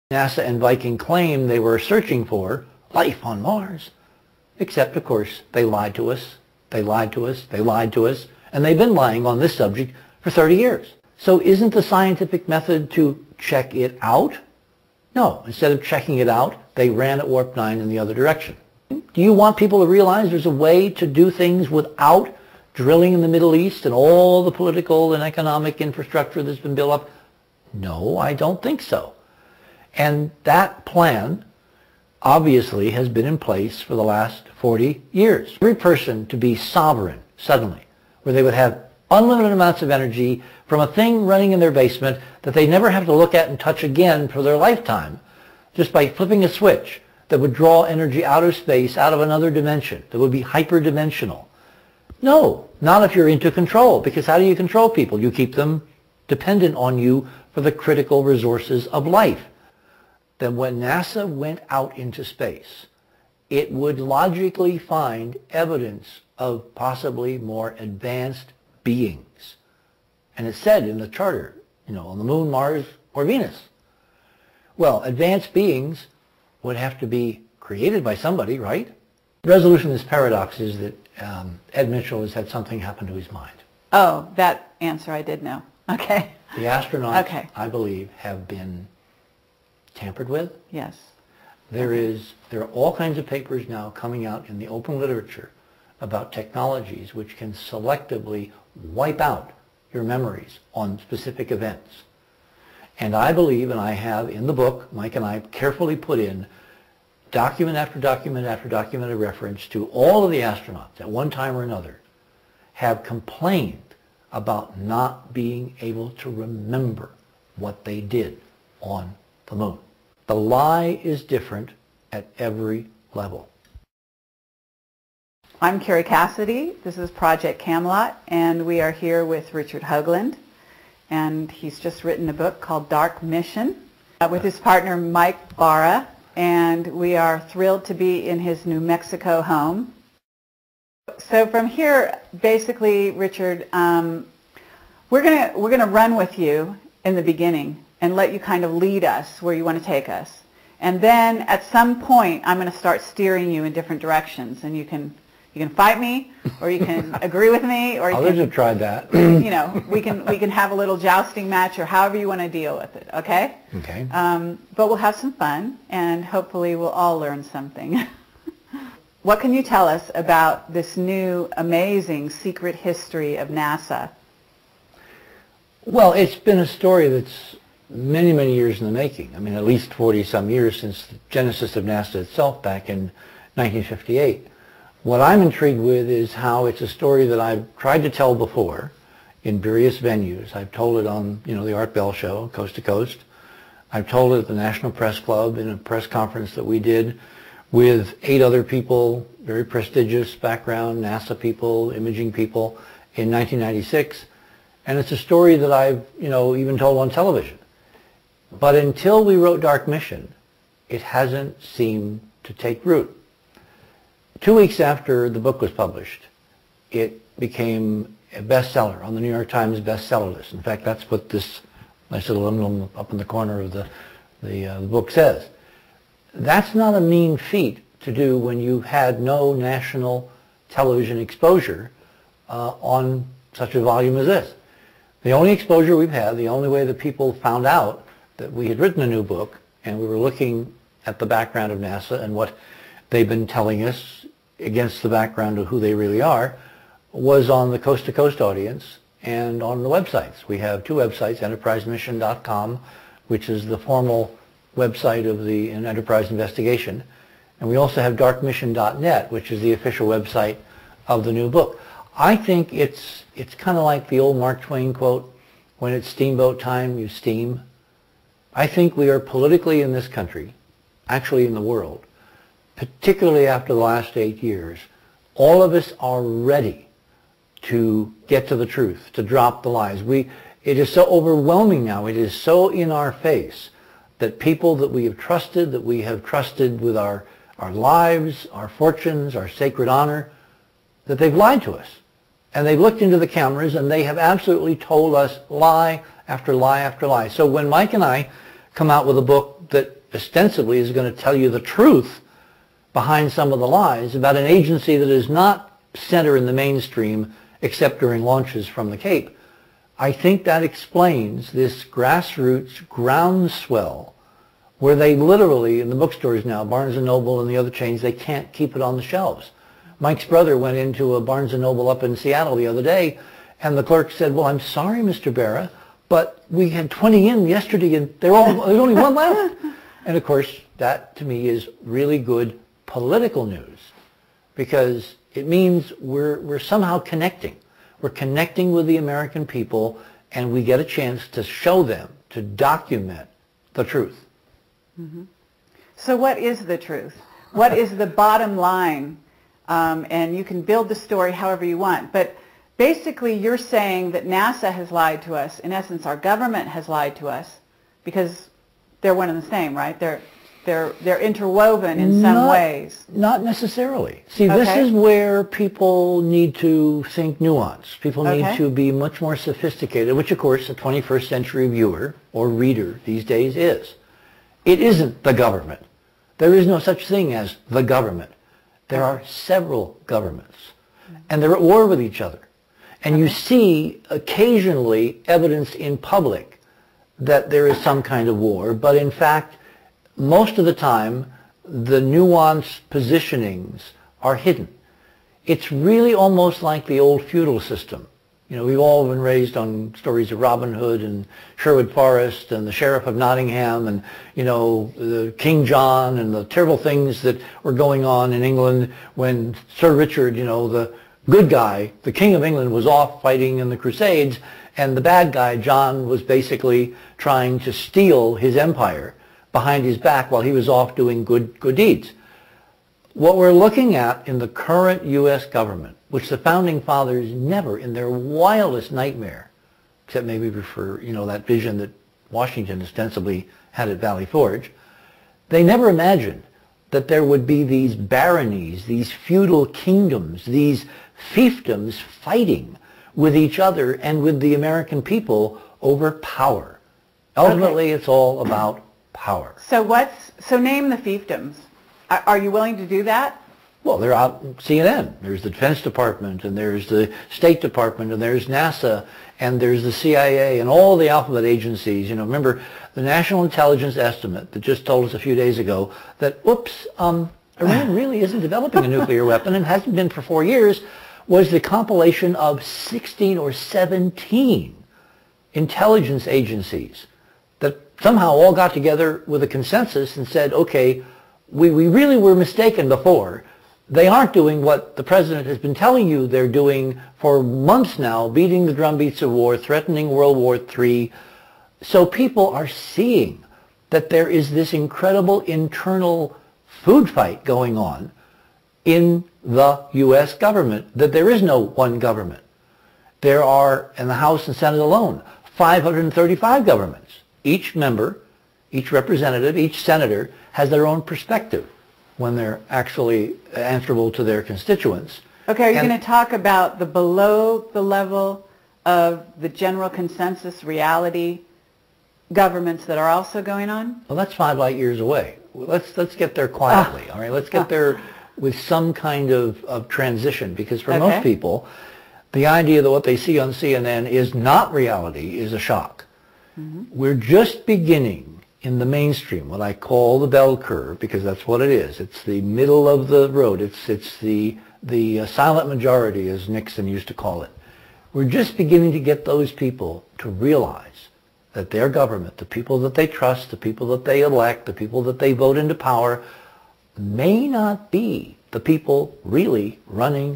NASA and Viking claim they were searching for life on Mars. Except, of course, they lied to us, they lied to us, they lied to us, and they've been lying on this subject for 30 years. So isn't the scientific method to check it out? No, instead of checking it out, they ran at warp 9 in the other direction. Do you want people to realize there's a way to do things without drilling in the Middle East and all the political and economic infrastructure that's been built up? No, I don't think so. And that plan obviously has been in place for the last 40 years. Every person to be sovereign suddenly, where they would have unlimited amounts of energy from a thing running in their basement that they never have to look at and touch again for their lifetime, just by flipping a switch that would draw energy out of space, out of another dimension, that would be hyperdimensional. No, not if you're into control, because how do you control people? You keep them dependent on you for the critical resources of life. Then when NASA went out into space, it would logically find evidence of possibly more advanced beings. And it said in the charter, on the moon, Mars, or Venus. Well, advanced beings would have to be created by somebody, right? The resolution of this paradox is that Ed Mitchell has had something happen to his mind. Oh, that answer I did know. Okay. The astronauts, okay, I believe, have been tampered with. Yes. There are all kinds of papers now coming out in the open literature about technologies which can selectively wipe out your memories on specific events. And I believe, and I have in the book, Mike and I carefully put in document after document after document of reference to all of the astronauts at one time or another have complained about not being able to remember what they did on the moon. The lie is different at every level. I'm Carrie Cassidy. This is Project Camelot, and we are here with Richard Hoagland. And he's just written a book called Dark Mission with his partner Mike Barra. And we are thrilled to be in his New Mexico home. So from here, basically, Richard, we're gonna run with you in the beginning and let you kind of lead us where you want to take us. And then at some point, I'm going to start steering you in different directions, and you can fight me, or you can agree with me, or you Others have tried that. we can have a little jousting match, or however you want to deal with it. Okay. Okay. But we'll have some fun, and hopefully we'll all learn something. What can you tell us about this new, amazing secret history of NASA? Well, it's been a story that's many, many years in the making. I mean, at least 40-some years since the genesis of NASA itself back in 1958. What I'm intrigued with is how it's a story that I've tried to tell before in various venues. I've told it on, the Art Bell Show, Coast to Coast. I've told it at the National Press Club in a press conference that we did with 8 other people, very prestigious background, NASA people, imaging people, in 1996. And it's a story that I've, even told on television. But until we wrote Dark Mission, it hasn't seemed to take root. 2 weeks after the book was published, it became a bestseller on the New York Times bestseller list. In fact, that's what this nice little emblem up in the corner of the book says. That's not a mean feat to do when you've had no national television exposure on such a volume as this. The only exposure we've had, the only way that people found out that we had written a new book and we were looking at the background of NASA and what they've been telling us against the background of who they really are, was on the Coast to Coast audience and on the websites. We have 2 websites, enterprisemission.com, which is the formal website of the Enterprise investigation, and we also have darkmission.net, which is the official website of the new book. I think it's kind of like the old Mark Twain quote, when it's steamboat time, you steam. I think we are politically in this country, actually in the world, particularly after the last 8 years, all of us are ready to get to the truth, to drop the lies. It is so overwhelming now, it is so in our face that people that we have trusted with our lives, our fortunes, our sacred honor, that they've lied to us. And they've looked into the cameras and they have absolutely told us lie after lie after lie. So when Mike and I come out with a book that ostensibly is going to tell you the truth behind some of the lies about an agency that is not center in the mainstream except during launches from the Cape. I think that explains this grassroots groundswell where they literally, in the bookstores now, Barnes & Noble and the other chains, they can't keep it on the shelves. Mike's brother went into a Barnes & Noble up in Seattle the other day, and the clerk said, well, I'm sorry, Mr. Barra, but we had 20 in yesterday, and there's only one left. And, of course, that, to me, is really good political news, because it means we're somehow connecting. We're connecting with the American people, and we get a chance to show them, to document the truth. Mm-hmm. So what is the truth? What is the bottom line? And you can build the story however you want. But basically you're saying that NASA has lied to us. In essence, our government has lied to us because they're one and the same, right? They're interwoven in some ways. Not necessarily. See, this is where people need to think nuance. People need to be much more sophisticated, which of course a 21st century viewer or reader these days is. It isn't the government. There is no such thing as the government. There are several governments, and they're at war with each other. And you see occasionally evidence in public that there is some kind of war, but in fact, most of the time, the nuanced positionings are hidden. It's really almost like the old feudal system. You know, we've all been raised on stories of Robin Hood and Sherwood Forest and the Sheriff of Nottingham and, you know, the King John and the terrible things that were going on in England when Sir Richard, you know, the good guy, the King of England, was off fighting in the Crusades, and the bad guy, John, was basically trying to steal his empire behind his back while he was off doing good deeds. What we're looking at in the current U.S. government, which the Founding Fathers never, in their wildest nightmare, except maybe for, you know, that vision that Washington ostensibly had at Valley Forge, they never imagined that there would be these baronies, these feudal kingdoms, these fiefdoms fighting with each other and with the American people over power. Ultimately, it's all about power. So name the fiefdoms. Are you willing to do that? Well, they're out on CNN. There's the Defense Department, and there's the State Department, and there's NASA, and there's the CIA, and all the alphabet agencies. You know, remember the National Intelligence Estimate that just told us a few days ago that, whoops, Iran really isn't developing a nuclear weapon and hasn't been for 4 years, was the compilation of 16 or 17 intelligence agencies that somehow all got together with a consensus and said, okay, we really were mistaken before. They aren't doing what the president has been telling you they're doing for months now, beating the drumbeats of war, threatening World War III. So people are seeing that there is this incredible internal food fight going on in the U.S. government, that there is no one government. There are, in the House and Senate alone, 535 governments. Each member, each representative, each senator has their own perspective when they're actually answerable to their constituents. Okay, are you going to talk about the below the level of the general consensus reality governments that are also going on? Well, that's 5 light years away. Let's get there quietly, all right? Let's get there with some kind of transition, because for most people, the idea that what they see on CNN is not reality is a shock. Mm-hmm. We're just beginning in the mainstream, what I call the bell curve, because that's what it is. It's the middle of the road. It's the silent majority, as Nixon used to call it. We're just beginning to get those people to realize that their government, the people that they trust, the people that they elect, the people that they vote into power, may not be the people really running